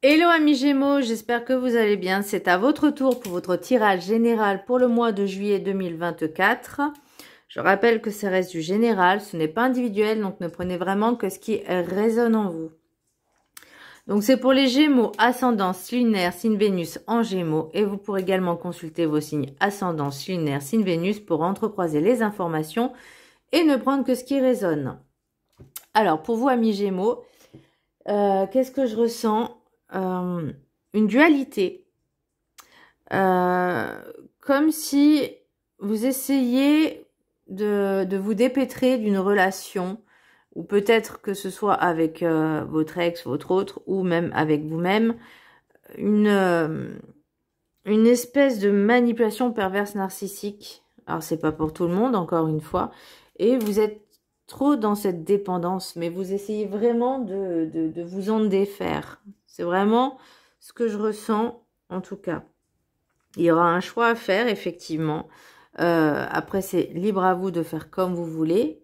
Hello amis Gémeaux, j'espère que vous allez bien. C'est à votre tour pour votre tirage général pour le mois de juillet 2024. Je rappelle que ça reste du général, ce n'est pas individuel, donc ne prenez vraiment que ce qui résonne en vous. Donc c'est pour les Gémeaux, ascendance lunaire, signe Vénus en Gémeaux. Et vous pourrez également consulter vos signes ascendance lunaire, signe Vénus pour entrecroiser les informations et ne prendre que ce qui résonne. Alors pour vous amis Gémeaux, qu'est-ce que je ressens ? Une dualité, comme si vous essayiez de vous dépêtrer d'une relation, ou peut-être que ce soit avec votre ex, votre autre, ou même avec vous-même, une espèce de manipulation perverse narcissique. Alors c'est pas pour tout le monde, encore une fois, et vous êtes trop dans cette dépendance, mais vous essayez vraiment de vous en défaire. C'est vraiment ce que je ressens, en tout cas. Il y aura un choix à faire, effectivement. Après, c'est libre à vous de faire comme vous voulez.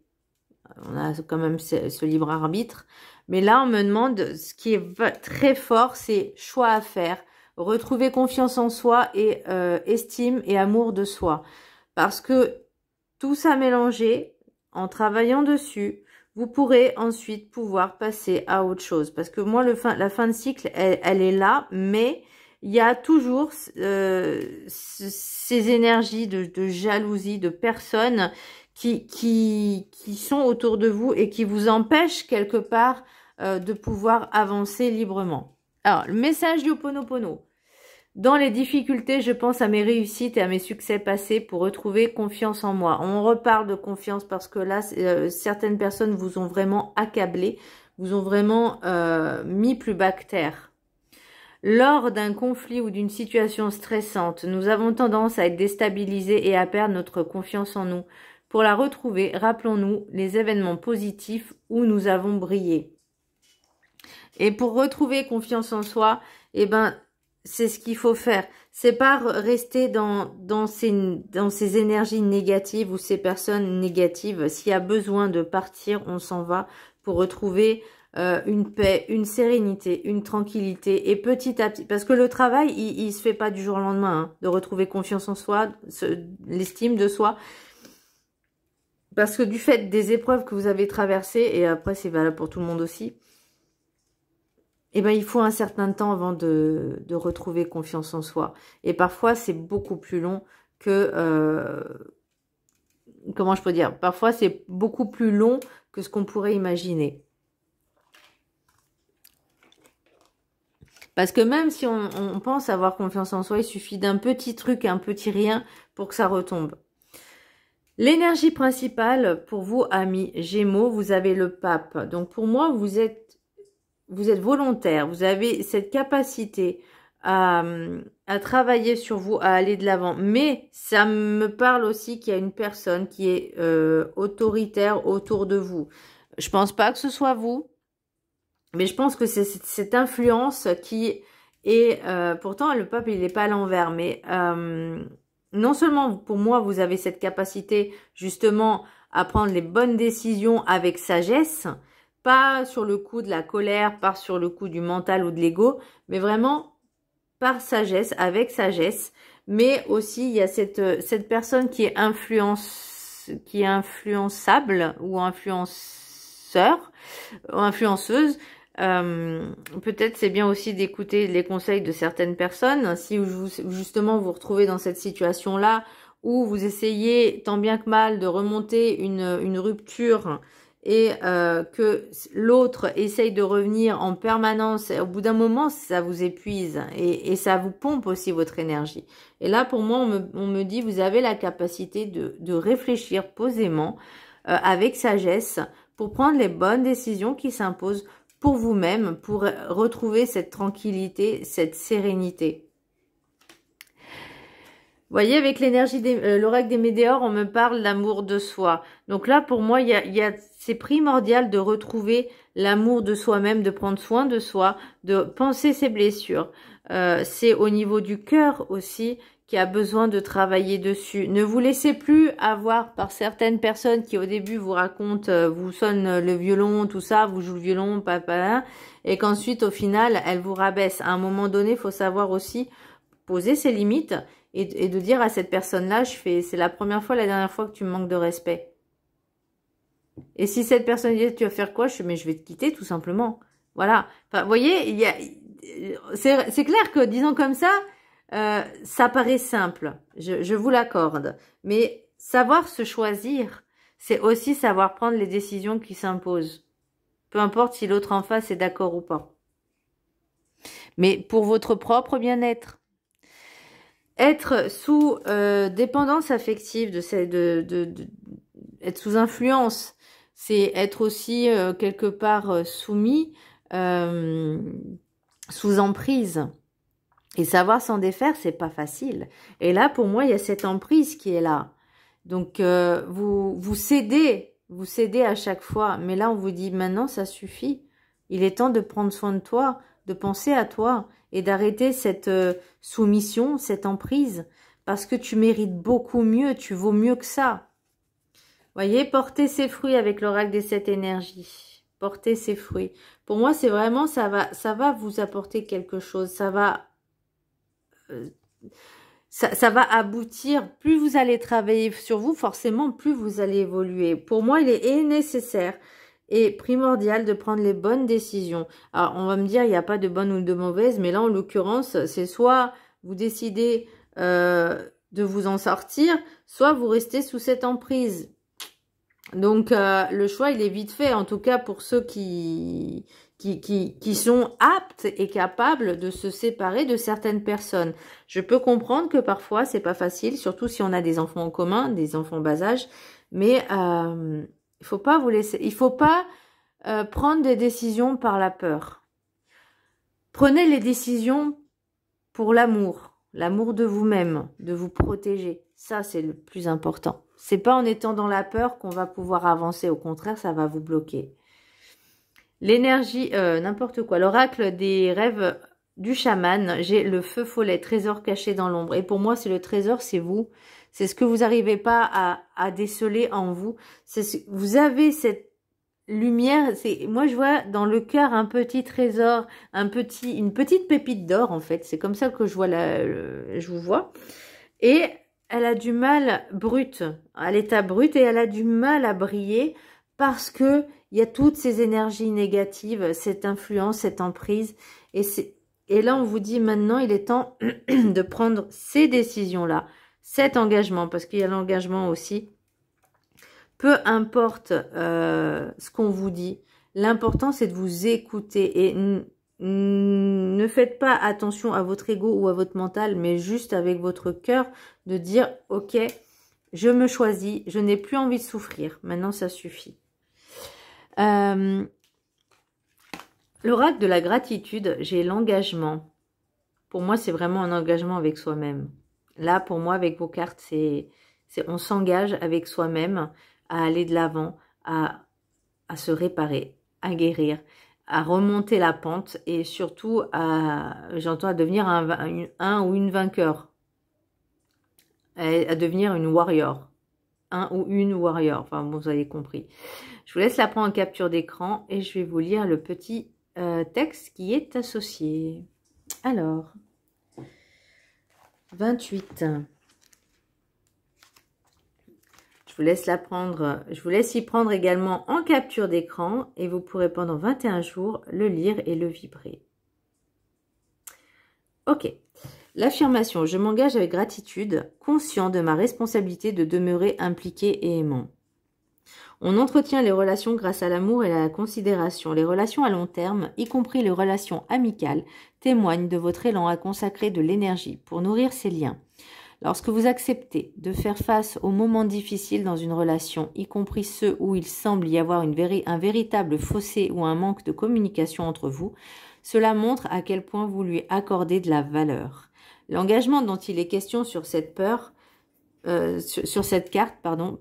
On a quand même ce libre arbitre. Mais là, on me demande, ce qui est très fort, c'est choix à faire. Retrouver confiance en soi et estime et amour de soi. Parce que tout ça mélangé, en travaillant dessus, vous pourrez ensuite pouvoir passer à autre chose. Parce que moi, la fin de cycle, elle est là, mais il y a toujours ces énergies de jalousie, de personnes qui sont autour de vous et qui vous empêchent quelque part de pouvoir avancer librement. Alors, le message du Ho'oponopono. Dans les difficultés, je pense à mes réussites et à mes succès passés pour retrouver confiance en moi. On reparle de confiance parce que là, certaines personnes vous ont vraiment accablé, vous ont vraiment mis plus bas que terre. Lors d'un conflit ou d'une situation stressante, nous avons tendance à être déstabilisés et à perdre notre confiance en nous. Pour la retrouver, rappelons-nous les événements positifs où nous avons brillé. Et pour retrouver confiance en soi, eh ben, c'est ce qu'il faut faire. C'est pas rester dans ces énergies négatives ou ces personnes négatives. S'il y a besoin de partir, on s'en va pour retrouver une paix, une sérénité, une tranquillité. Et petit à petit, parce que le travail, il se fait pas du jour au lendemain, hein, de retrouver confiance en soi, l'estime de soi. Parce que du fait des épreuves que vous avez traversées, et après c'est valable pour tout le monde aussi, eh ben, il faut un certain temps avant de retrouver confiance en soi. Et parfois, c'est beaucoup plus long que... comment je peux dire? Parfois, c'est beaucoup plus long que ce qu'on pourrait imaginer. Parce que même si on pense avoir confiance en soi, il suffit d'un petit truc, un petit rien pour que ça retombe. L'énergie principale pour vous, amis Gémeaux, vous avez le pape. Donc, pour moi, vous êtes volontaire, vous avez cette capacité à travailler sur vous, à aller de l'avant. Mais ça me parle aussi qu'il y a une personne qui est autoritaire autour de vous. Je pense pas que ce soit vous, mais je pense que c'est cette influence qui est... pourtant, le peuple, il n'est pas à l'envers, mais non seulement pour moi, vous avez cette capacité justement à prendre les bonnes décisions avec sagesse, pas sur le coup de la colère, pas sur le coup du mental ou de l'ego, mais vraiment par sagesse, avec sagesse. Mais aussi, il y a cette personne qui est influençable ou influenceur ou influenceuse. Peut-être c'est bien aussi d'écouter les conseils de certaines personnes. Si justement vous retrouvez dans cette situation-là où vous essayez tant bien que mal de remonter une rupture et que l'autre essaye de revenir en permanence, au bout d'un moment, ça vous épuise et ça vous pompe aussi votre énergie. Et là, pour moi, on me dit, vous avez la capacité de réfléchir posément, avec sagesse, pour prendre les bonnes décisions qui s'imposent pour vous-même, pour retrouver cette tranquillité, cette sérénité. Vous voyez, avec l'énergie l'oracle des météores, on me parle d'amour de soi. Donc là, pour moi, c'est primordial de retrouver l'amour de soi-même, de prendre soin de soi, de penser ses blessures. C'est au niveau du cœur aussi qui a besoin de travailler dessus. Ne vous laissez plus avoir par certaines personnes qui au début vous racontent, vous sonnent le violon, tout ça, vous jouez le violon, papa, et qu'ensuite, au final, elle vous rabaisse. À un moment donné, il faut savoir aussi poser ses limites et de dire à cette personne-là, c'est la première fois, la dernière fois que tu me manques de respect. Et si cette personne dit, tu vas faire quoi? Mais je vais te quitter, tout simplement. Voilà. Enfin, vous voyez, c'est clair que, disons comme ça paraît simple. Je vous l'accorde. Mais savoir se choisir, c'est aussi savoir prendre les décisions qui s'imposent. Peu importe si l'autre en face est d'accord ou pas. Mais pour votre propre bien-être. Être sous dépendance affective, être sous influence, c'est être aussi quelque part soumis, sous emprise. Et savoir s'en défaire, c'est pas facile. Et là, pour moi, il y a cette emprise qui est là. Donc, vous cédez à chaque fois. Mais là, on vous dit, maintenant, ça suffit. Il est temps de prendre soin de toi, de penser à toi et d'arrêter cette soumission, cette emprise. Parce que tu mérites beaucoup mieux, tu vaux mieux que ça. Voyez, porter ses fruits avec l'oracle des 7 énergies. Porter ses fruits. Pour moi, c'est vraiment, ça va vous apporter quelque chose. Ça va aboutir. Plus vous allez travailler sur vous, forcément, plus vous allez évoluer. Pour moi, il est nécessaire et primordial de prendre les bonnes décisions. Alors, on va me dire, il n'y a pas de bonne ou de mauvaise, mais là, en l'occurrence, c'est soit vous décidez de vous en sortir, soit vous restez sous cette emprise. Donc, le choix, il est vite fait, en tout cas pour ceux qui sont aptes et capables de se séparer de certaines personnes. Je peux comprendre que parfois, c'est pas facile, surtout si on a des enfants en commun, des enfants bas âge, mais il faut pas vous laisser, il faut pas prendre des décisions par la peur. Prenez les décisions pour l'amour de vous-même, de vous protéger. Ça, c'est le plus important. C'est pas en étant dans la peur qu'on va pouvoir avancer. Au contraire, ça va vous bloquer. L'énergie, n'importe quoi. L'oracle des rêves du chaman. J'ai le feu follet, trésor caché dans l'ombre. Et pour moi, c'est le trésor, c'est vous. C'est ce que vous n'arrivez pas à déceler en vous. Vous avez cette lumière. Moi, je vois dans le cœur un petit trésor, une petite pépite d'or, en fait. C'est comme ça que je vois je vous vois. Et elle a du mal brute, à l'état brut, et elle a du mal à briller parce que il y a toutes ces énergies négatives, cette influence, cette emprise. Et là, on vous dit maintenant, il est temps de prendre ces décisions-là, cet engagement, parce qu'il y a l'engagement aussi. Peu importe ce qu'on vous dit, l'important, c'est de vous écouter. Et ne faites pas attention à votre ego ou à votre mental, mais juste avec votre cœur, de dire, ok, je me choisis, je n'ai plus envie de souffrir. Maintenant, ça suffit. L'oracle de la gratitude, j'ai l'engagement. Pour moi, c'est vraiment un engagement avec soi-même. Là, pour moi, avec vos cartes, on s'engage avec soi-même à aller de l'avant, à se réparer, à guérir, à remonter la pente et surtout à devenir un ou une vainqueur, à devenir une warrior. Un ou une warrior, enfin bon, vous avez compris. Je vous laisse la prendre en capture d'écran et je vais vous lire le petit texte qui est associé. Alors, 28. Je vous laisse je vous laisse y prendre également en capture d'écran et vous pourrez pendant 21 jours le lire et le vibrer. Ok. L'affirmation, je m'engage avec gratitude, conscient de ma responsabilité de demeurer impliqué et aimant. On entretient les relations grâce à l'amour et à la considération. Les relations à long terme, y compris les relations amicales, témoignent de votre élan à consacrer de l'énergie pour nourrir ces liens. Lorsque vous acceptez de faire face aux moments difficiles dans une relation, y compris ceux où il semble y avoir un véritable fossé ou un manque de communication entre vous, cela montre à quel point vous lui accordez de la valeur. L'engagement dont il est question sur cette carte,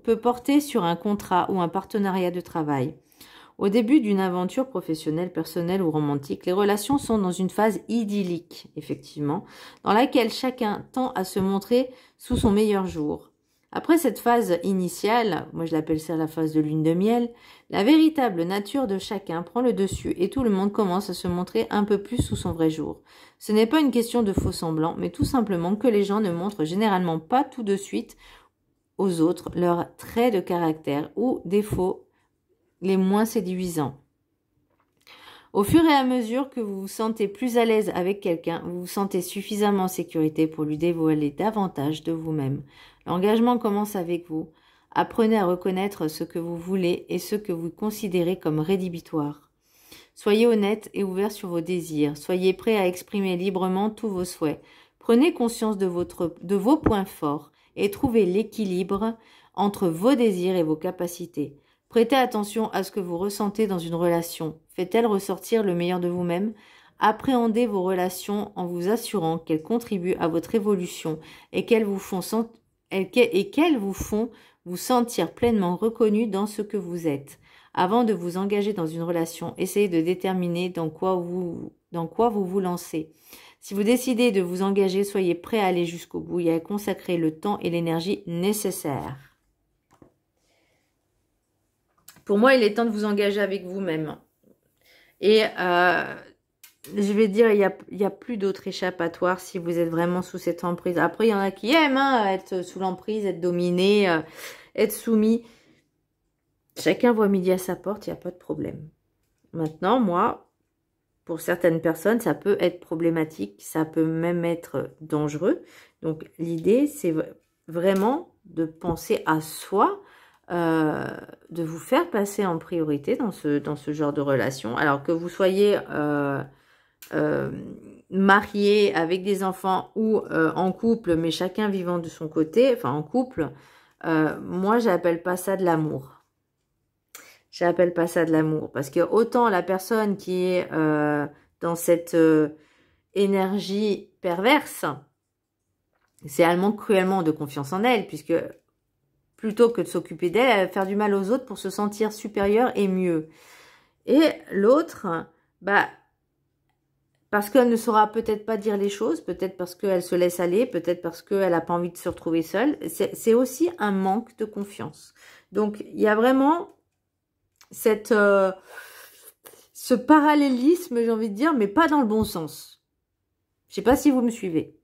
peut porter sur un contrat ou un partenariat de travail. Au début d'une aventure professionnelle, personnelle ou romantique, les relations sont dans une phase idyllique, effectivement, dans laquelle chacun tend à se montrer sous son meilleur jour. Après cette phase initiale, moi je l'appelle ça la phase de lune de miel, La véritable nature de chacun prend le dessus et tout le monde commence à se montrer un peu plus sous son vrai jour. Ce n'est pas une question de faux semblants, mais tout simplement que les gens ne montrent généralement pas tout de suite aux autres leurs traits de caractère ou défauts les moins séduisants. Au fur et à mesure que vous vous sentez plus à l'aise avec quelqu'un, vous vous sentez suffisamment en sécurité pour lui dévoiler davantage de vous-même. L'engagement commence avec vous. Apprenez à reconnaître ce que vous voulez et ce que vous considérez comme rédhibitoire. Soyez honnête et ouvert sur vos désirs. Soyez prêt à exprimer librement tous vos souhaits. Prenez conscience de vos points forts et trouvez l'équilibre entre vos désirs et vos capacités. Prêtez attention à ce que vous ressentez dans une relation. Fait-elle ressortir le meilleur de vous-même? Appréhendez vos relations en vous assurant qu'elles contribuent à votre évolution et qu'elles vous font vous sentir pleinement reconnu dans ce que vous êtes. Avant de vous engager dans une relation, essayez de déterminer dans quoi vous vous lancez. Si vous décidez de vous engager, soyez prêt à aller jusqu'au bout et à consacrer le temps et l'énergie nécessaires. Pour moi, il est temps de vous engager avec vous-même. Et je vais dire, il y a plus d'autre échappatoire si vous êtes vraiment sous cette emprise. Après, il y en a qui aiment être sous l'emprise, être dominé, être soumis. Chacun voit midi à sa porte, il n'y a pas de problème. Maintenant, moi, pour certaines personnes, ça peut être problématique, ça peut même être dangereux. Donc, l'idée, c'est vraiment de penser à soi, de vous faire passer en priorité dans ce genre de relation. Alors que vous soyez marié avec des enfants ou en couple, mais chacun vivant de son côté, enfin en couple, moi, j'appelle pas ça de l'amour. J'appelle pas ça de l'amour. Parce que autant la personne qui est dans cette énergie perverse, c'est elle manque cruellement de confiance en elle, puisque plutôt que de s'occuper d'elle, elle va faire du mal aux autres pour se sentir supérieure et mieux. Et l'autre, parce qu'elle ne saura peut-être pas dire les choses, peut-être parce qu'elle se laisse aller, peut-être parce qu'elle n'a pas envie de se retrouver seule. C'est aussi un manque de confiance. Donc, il y a vraiment ce parallélisme, j'ai envie de dire, mais pas dans le bon sens. Je ne sais pas si vous me suivez.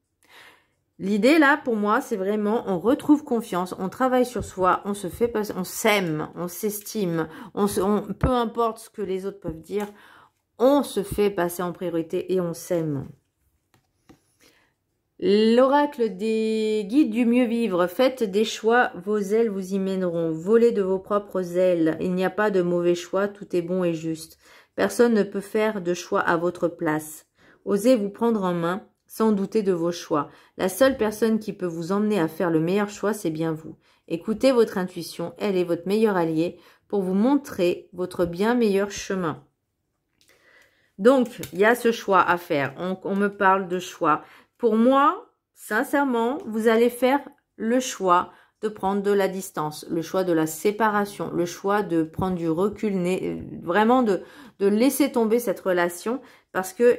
L'idée là, pour moi, c'est vraiment, on retrouve confiance, on travaille sur soi, on se fait passer, on s'aime, on s'estime, peu importe ce que les autres peuvent dire, on se fait passer en priorité et on s'aime. L'oracle des guides du mieux vivre. Faites des choix, vos ailes vous y mèneront. Volez de vos propres ailes. Il n'y a pas de mauvais choix, tout est bon et juste. Personne ne peut faire de choix à votre place. Osez vous prendre en main, sans douter de vos choix. La seule personne qui peut vous emmener à faire le meilleur choix, c'est bien vous. Écoutez votre intuition, elle est votre meilleur allié pour vous montrer votre bien meilleur chemin. Donc, il y a ce choix à faire. On me parle de choix. Pour moi, sincèrement, vous allez faire le choix de prendre de la distance, le choix de la séparation, le choix de prendre du recul, vraiment de laisser tomber cette relation parce que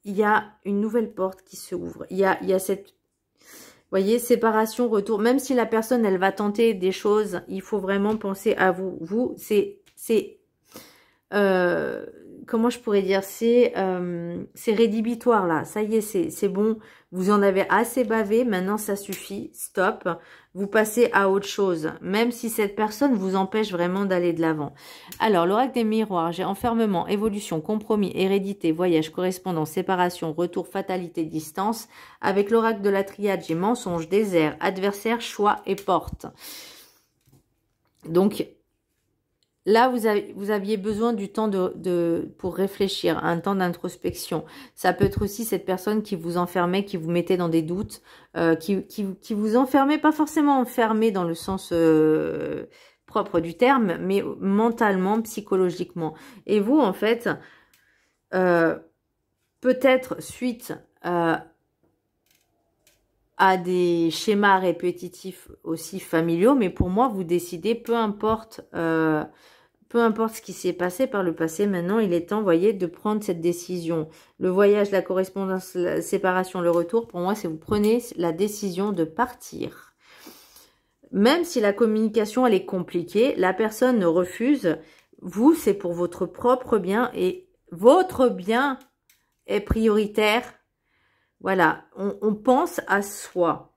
il y a une nouvelle porte qui s'ouvre. Il y a cette, vous voyez, séparation, retour. Même si la personne, elle va tenter des choses, il faut vraiment penser à vous. Vous, c'est comment je pourrais dire, c'est rédhibitoire là, ça y est, c'est bon, vous en avez assez bavé, maintenant ça suffit, stop, vous passez à autre chose, même si cette personne vous empêche vraiment d'aller de l'avant. Alors, l'oracle des miroirs, j'ai enfermement, évolution, compromis, hérédité, voyage, correspondance, séparation, retour, fatalité, distance. Avec l'oracle de la triade, j'ai mensonge, désert, adversaire, choix et porte. Donc, là, vous aviez besoin du temps pour réfléchir, un temps d'introspection. Ça peut être aussi cette personne qui vous enfermait, qui vous mettait dans des doutes, qui vous enfermait, pas forcément enfermé dans le sens propre du terme, mais mentalement, psychologiquement. Et vous, en fait, peut-être suite à des schémas répétitifs aussi familiaux, mais pour moi, vous décidez, peu importe ce qui s'est passé par le passé, maintenant, il est temps, vous voyez, de prendre cette décision. Le voyage, la correspondance, la séparation, le retour, pour moi, c'est vous prenez la décision de partir. Même si la communication, elle est compliquée, la personne refuse, Vous, c'est pour votre propre bien et votre bien est prioritaire. Voilà, on pense à soi.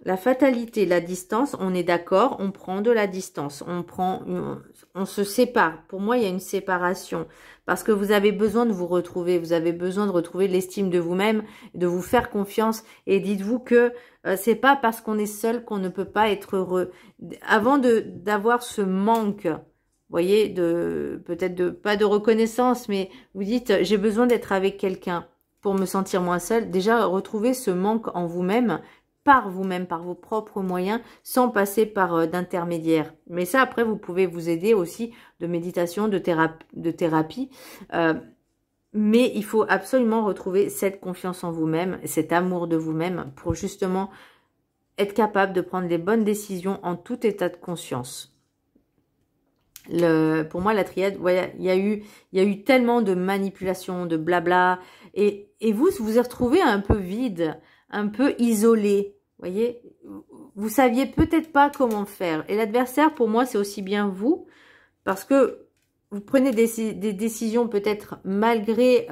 La fatalité, la distance, on est d'accord, on prend de la distance, on se sépare. Pour moi, il y a une séparation parce que vous avez besoin de vous retrouver, vous avez besoin de retrouver l'estime de vous-même, de vous faire confiance. Et dites-vous que c'est pas parce qu'on est seul qu'on ne peut pas être heureux. Avant d'avoir ce manque, vous voyez, peut-être pas de reconnaissance, mais vous dites j'ai besoin d'être avec quelqu'un pour me sentir moins seul. Déjà, retrouver ce manque en vous-même, par vous-même, par vos propres moyens, sans passer par d'intermédiaires. Mais ça, après, vous pouvez vous aider aussi de méditation, de thérapie. Mais il faut absolument retrouver cette confiance en vous-même, cet amour de vous-même pour justement être capable de prendre les bonnes décisions en tout état de conscience. Pour moi, la triade, voilà, il y a eu tellement de manipulations, de blabla, et vous vous êtes retrouvé un peu vide, un peu isolé. Voyez, vous saviez peut-être pas comment faire. Et l'adversaire, pour moi, c'est aussi bien vous, parce que vous prenez des décisions peut-être malgré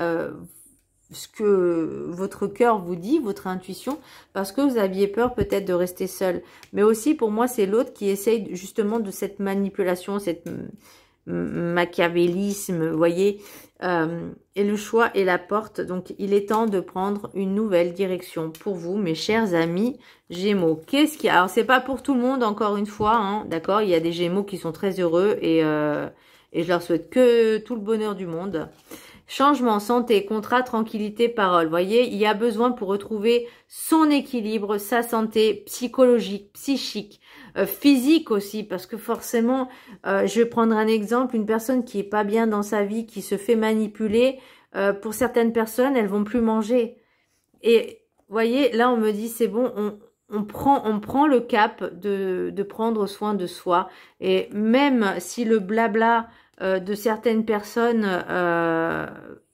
ce que votre cœur vous dit, votre intuition, parce que vous aviez peur peut-être de rester seul. Mais aussi, pour moi, c'est l'autre qui essaye justement de cette manipulation, cette machiavélisme, vous voyez, et le choix est la porte. Donc, il est temps de prendre une nouvelle direction pour vous, mes chers amis Gémeaux. Qu'est-ce qu'il y a? Alors, c'est pas pour tout le monde, encore une fois, hein, d'accord? Il y a des Gémeaux qui sont très heureux et je leur souhaite que tout le bonheur du monde. Changement, santé, contrat, tranquillité, parole. Vous voyez, il y a besoin pour retrouver son équilibre, sa santé psychologique, psychique, physique aussi, parce que forcément, je vais prendre un exemple, une personne qui est pas bien dans sa vie, qui se fait manipuler, pour certaines personnes, elles vont plus manger. Et vous voyez, là, on me dit, c'est bon, on prend le cap de prendre soin de soi. Et même si le blabla de certaines personnes,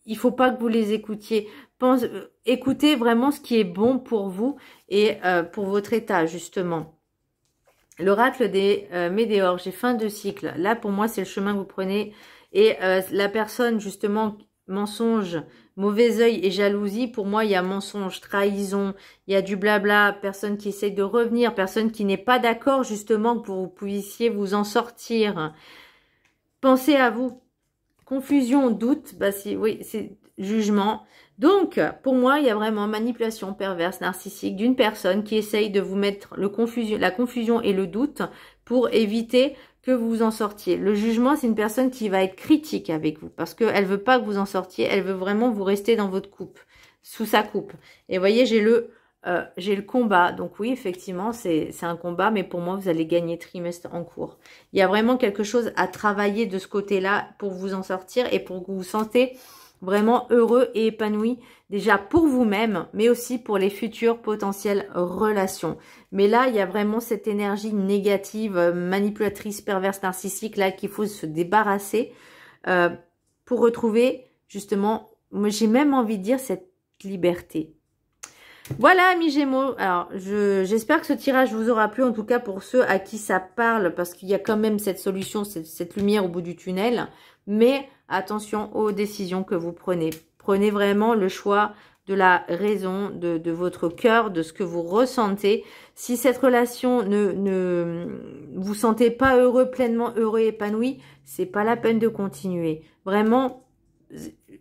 il faut pas que vous les écoutiez. Écoutez vraiment ce qui est bon pour vous et pour votre état, justement. L'oracle des météores, j'ai fin de cycle. Là, pour moi, c'est le chemin que vous prenez. Et la personne, justement, mensonge, mauvais œil et jalousie, pour moi, il y a mensonge, trahison, il y a du blabla, personne qui essaye de revenir, personne qui n'est pas d'accord, justement, pour que vous puissiez vous en sortir. Pensez à vous. Confusion, doute, bah oui, c'est jugement. Donc, pour moi, il y a vraiment manipulation perverse, narcissique d'une personne qui essaye de vous mettre la confusion et le doute pour éviter que vous vous en sortiez. Le jugement, c'est une personne qui va être critique avec vous parce qu'elle veut pas que vous en sortiez, elle veut vraiment vous rester dans votre coupe, sous sa coupe. Et vous voyez, j'ai le combat. Donc oui, effectivement, c'est un combat, mais pour moi, vous allez gagner trimestre en cours. Il y a vraiment quelque chose à travailler de ce côté-là pour vous en sortir et pour que vous vous sentez vraiment heureux et épanoui, déjà pour vous-même, mais aussi pour les futures potentielles relations. Mais là, il y a vraiment cette énergie négative, manipulatrice, perverse, narcissique, là, qu'il faut se débarrasser pour retrouver, justement, moi j'ai même envie de dire cette liberté. Voilà, amis Gémeaux. Alors, j'espère que ce tirage vous aura plu, en tout cas pour ceux à qui ça parle, parce qu'il y a quand même cette solution, cette lumière au bout du tunnel. Mais attention aux décisions que vous prenez. Prenez vraiment le choix de la raison, de votre cœur, de ce que vous ressentez. Si cette relation ne vous sentez pas heureux, pleinement heureux, épanoui, c'est pas la peine de continuer. Vraiment,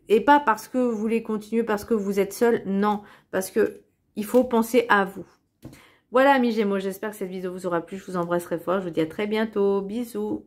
et pas parce que vous voulez continuer, parce que vous êtes seul, non. Parce que il faut penser à vous. Voilà, amis Gémeaux, j'espère que cette vidéo vous aura plu. Je vous embrasse très fort. Je vous dis à très bientôt. Bisous.